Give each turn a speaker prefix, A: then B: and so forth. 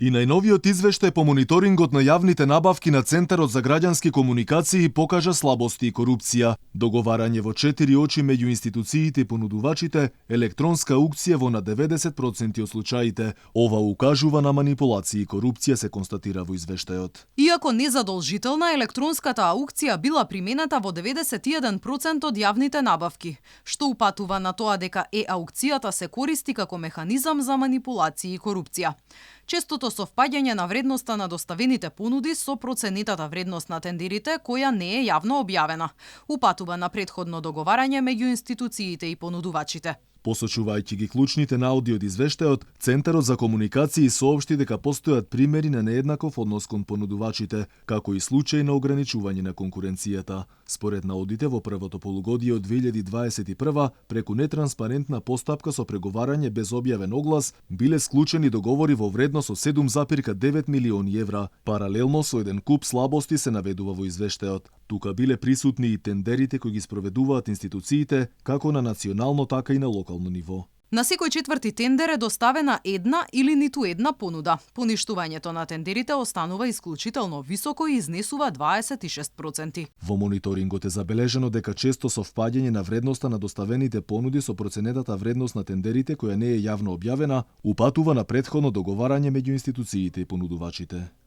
A: И најновиот извештај по мониторингот на јавните набавки на Центарот за граѓански комуникации покажа слабости и корупција, договарање во 4 очи меѓу институциите и понудувачите, електронска аукција во на 90% од случаите. Ова укажува на манипулации и корупција, се констатира во извештајот.
B: Иако незадолжителна, електронската аукција била примената во 91% од јавните набавки, што упатува на тоа дека аукцијата се користи како механизам за манипулации и корупција. Честото совпаѓање на вредноста на доставените понуди со проценетата вредност на тендерите, која не е јавно објавена, упатува на претходно договарање меѓу институциите и понудувачите.
A: Посочувајќи ги клучните наоди од извештајот, Центарот за комуникации соопшти дека постојат примери на нееднаков однос кон понудувачите, како и случаи на ограничување на конкуренцијата. Според наодите, во првото полугодие од 2021 преку нетранспарентна постапка со преговарање без објавен оглас, биле склучени договори во вредност од 7,9 милиони евра. Паралелно со еден куп слабости се наведува во извештајот. Тука биле присутни и тендерите кои ги спроведуваат институциите, како на национално, така и на локално ниво.
B: На секој четврти тендер е доставена една или ниту една понуда. Поништувањето на тендерите останува исклучително високо и изнесува 26%.
A: Во мониторингот е забележено дека често совпаѓање на вредноста на доставените понуди со проценетата вредност на тендерите, која не е јавно објавена, упатува на претходно договарање меѓу институциите и понудувачите.